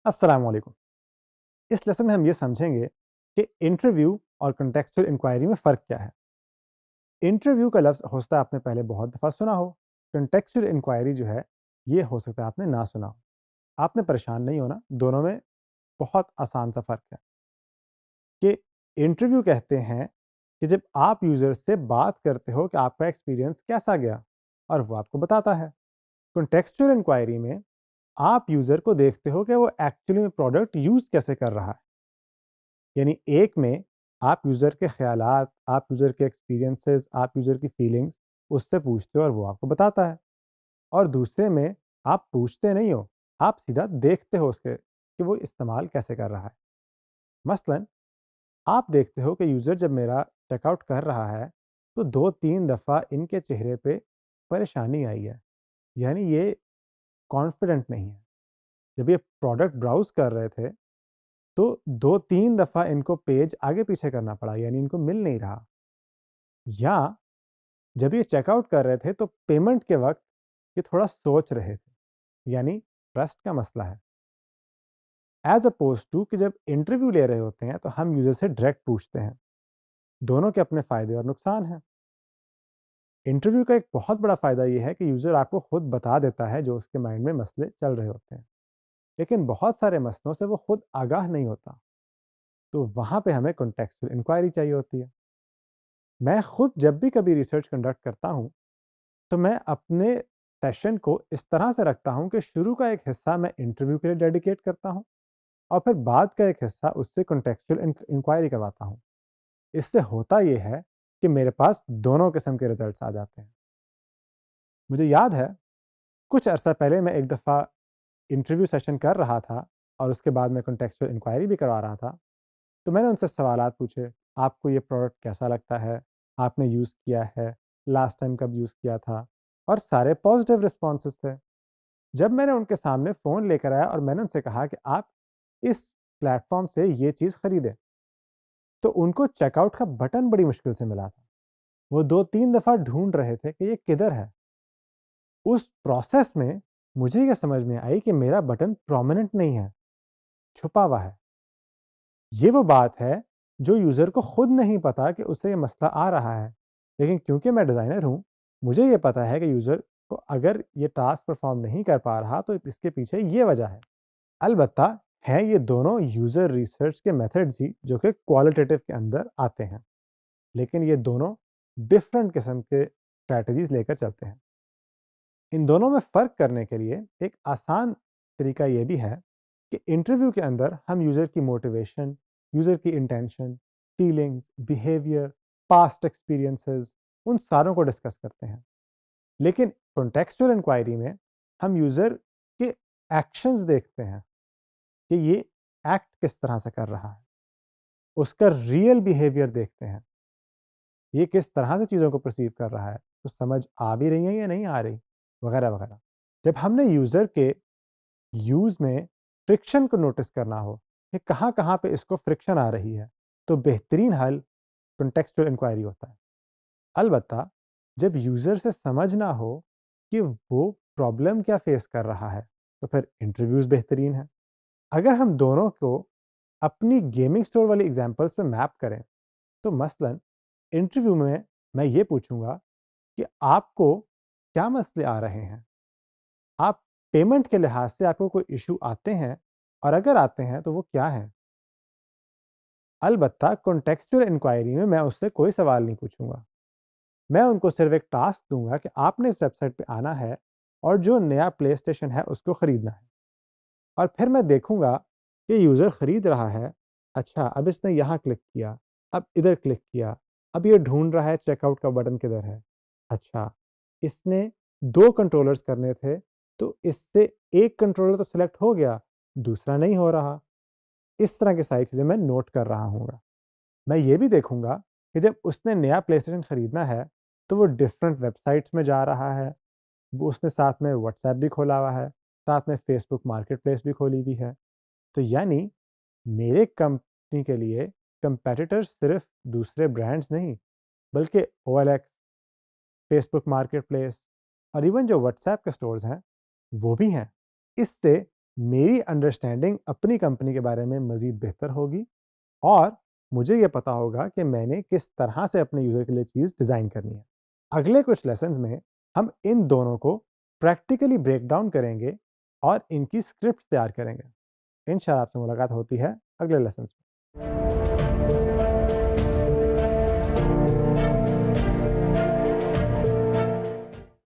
अस्सलाम वालेकुम। इस लेसन में हम ये समझेंगे कि इंटरव्यू और कॉन्टेक्चुअल इंक्वायरी में फ़र्क क्या है। इंटरव्यू का लफ्ज़ हो सकता है आपने पहले बहुत दफ़ा सुना हो। कॉन्टेक्चुअल इंक्वायरी जो है, ये हो सकता है आपने ना सुना हो। आपने परेशान नहीं होना, दोनों में बहुत आसान सा फ़र्क है कि इंटरव्यू कहते हैं कि जब आप यूज़र से बात करते हो कि आपका एक्सपीरियंस कैसा गया और वो आपको बताता है। कॉन्टेक्चुअल इंक्वायरी में आप यूज़र को देखते हो कि वो एक्चुअली में प्रोडक्ट यूज़ कैसे कर रहा है। यानी एक में आप यूज़र के ख़यालात, आप यूज़र के एक्सपीरियंसेस, आप यूज़र की फीलिंग्स उससे पूछते हो और वो आपको बताता है। और दूसरे में आप पूछते नहीं हो, आप सीधा देखते हो उसके कि वो इस्तेमाल कैसे कर रहा है। मसलन आप देखते हो कि यूज़र जब मेरा चेकआउट कर रहा है, तो 2-3 दफ़ा इनके चेहरे पे परेशानी आई है। यानी ये कॉन्फिडेंट नहीं है। जब ये प्रोडक्ट ब्राउज़ कर रहे थे, तो 2-3 दफ़ा इनको पेज आगे-पीछे करना पड़ा, यानी इनको मिल नहीं रहा। या जब ये चेकआउट कर रहे थे तो पेमेंट के वक़्त ये थोड़ा सोच रहे थे, यानी ट्रस्ट का मसला है। एज़ अपोज़्ड टू कि जब इंटरव्यू ले रहे होते हैं तो हम यूज़र से डायरेक्ट पूछते हैं। दोनों के अपने फ़ायदे और नुकसान हैं। इंटरव्यू का एक बहुत बड़ा फ़ायदा ये है कि यूज़र आपको खुद बता देता है जो उसके माइंड में मसले चल रहे होते हैं। लेकिन बहुत सारे मसलों से वो खुद आगाह नहीं होता, तो वहाँ पे हमें कॉन्टेक्स्चुअल इंक्वायरी चाहिए होती है। मैं खुद जब भी कभी रिसर्च कंडक्ट करता हूँ, तो मैं अपने सेशन को इस तरह से रखता हूँ कि शुरू का एक हिस्सा मैं इंटरव्यू के लिए डेडिकेट करता हूँ और फिर बाद का एक हिस्सा उससे कॉन्टेक्चुअल इंक्वायरी करवाता हूँ। इससे होता ये है कि मेरे पास दोनों किस्म के रिजल्ट्स आ जाते हैं। मुझे याद है, कुछ अरसा पहले मैं एक दफ़ा इंटरव्यू सेशन कर रहा था और उसके बाद मैं कॉन्टेक्चुअल इंक्वायरी भी करवा रहा था। तो मैंने उनसे सवालात पूछे, आपको ये प्रोडक्ट कैसा लगता है? आपने यूज़ किया है? लास्ट टाइम कब यूज़ किया था? और सारे पॉजिटिव रिस्पॉन्सेज़ थे। जब मैंने उनके सामने फ़ोन लेकर आया और मैंने उनसे कहा कि आप इस प्लेटफ़ॉर्म से ये चीज़ खरीदें, तो उनको चेकआउट का बटन बड़ी मुश्किल से मिला था। वो 2-3 दफ़ा ढूँढ रहे थे कि ये किधर है? उस प्रोसेस में मुझे ये समझ में आई कि मेरा बटन प्रोमिनेंट नहीं है, छुपा हुआ है। ये वो बात है जो यूज़र को खुद नहीं पता कि उसे ये मसला आ रहा है। लेकिन क्योंकि मैं डिज़ाइनर हूँ, मुझे ये पता है कि यूज़र को अगर ये टास्क परफ़ॉर्म नहीं कर पा रहा तो इसके पीछे ये वजह है। अलबत्ता हैं ये दोनों यूज़र रिसर्च के मेथड्स ही जो कि क्वालिटेटिव के अंदर आते हैं। लेकिन ये दोनों डिफरेंट किस्म के स्ट्रैटेजीज़ लेकर चलते हैं। इन दोनों में फ़र्क करने के लिए एक आसान तरीका ये भी है कि इंटरव्यू के अंदर हम यूज़र की मोटिवेशन, यूज़र की intention, feelings, behaviour, past experiences, उन सारों को डिस्कस करते हैं। लेकिन कॉन्टेक्सचुअल इंक्वायरी में हम यूज़र के एक्शंस देखते हैं कि ये एक्ट किस तरह से कर रहा है। उसका रियल बिहेवियर देखते हैं। ये किस तरह से चीज़ों को परसीव कर रहा है, तो समझ आ भी रही है या नहीं आ रही, वगैरह वगैरह। जब हमने यूज़र के यूज़ में फ्रिक्शन को नोटिस करना हो कि कहाँ-कहाँ पे इसको फ्रिक्शन आ रही है, तो बेहतरीन हल कॉन्टेक्सचुअल इंक्वायरी होता है। अलबत्ता जब यूज़र से समझ ना हो कि वो प्रॉब्लम क्या फेस कर रहा है, तो फिर इंटरव्यूज़ बेहतरीन है। अगर हम दोनों को अपनी गेमिंग स्टोर वाली एग्ज़ाम्पल्स पे मैप करें, तो मसलन इंटरव्यू में मैं ये पूछूँगा कि आपको क्या मसले आ रहे हैं? आप पेमेंट के लिहाज से आपको कोई इश्यू आते हैं और अगर आते हैं तो वो क्या हैं? अलबत्ता कॉन्टेक्सचुअल इंक्वायरी में मैं उससे कोई सवाल नहीं पूछूंगा। मैं उनको सिर्फ एक टास्क दूंगा कि आपने इस वेबसाइट पे आना है और जो नया प्ले स्टेशन है उसको ख़रीदना है। और फिर मैं देखूंगा कि यूज़र ख़रीद रहा है। अच्छा, अब इसने यहाँ क्लिक किया, अब इधर क्लिक किया, अब ये ढूंढ रहा है चेकआउट का बटन किधर है। अच्छा, इसने 2 कंट्रोलर्स करने थे, तो इससे एक कंट्रोलर तो सिलेक्ट हो गया, दूसरा नहीं हो रहा। इस तरह की सारी चीज़ें मैं नोट कर रहा हूँगा। मैं ये भी देखूँगा कि जब उसने नया प्लेस्टेशन खरीदना है, तो वो डिफरेंट वेबसाइट्स में जा रहा है। वो उसने साथ में व्हाट्सऐप भी खोला हुआ है, साथ में फेसबुक मार्केटप्लेस भी खोली हुई है। तो यानी मेरे कंपनी के लिए कंपैटिटर्स सिर्फ दूसरे ब्रांड्स नहीं, बल्कि ओएलएक्स, फेसबुक मार्केटप्लेस और इवन जो व्हाट्सऐप के स्टोर्स हैं, वो भी हैं। इससे मेरी अंडरस्टैंडिंग अपनी कंपनी के बारे में मज़ीद बेहतर होगी और मुझे ये पता होगा कि मैंने किस तरह से अपने यूज़र के लिए चीज़ डिज़ाइन करनी है। अगले कुछ लेसन्स में हम इन दोनों को प्रैक्टिकली ब्रेक डाउन करेंगे और इनकी स्क्रिप्ट तैयार करेंगे। इंशाल्लाह आपसे मुलाकात होती है अगले लेसन्स में।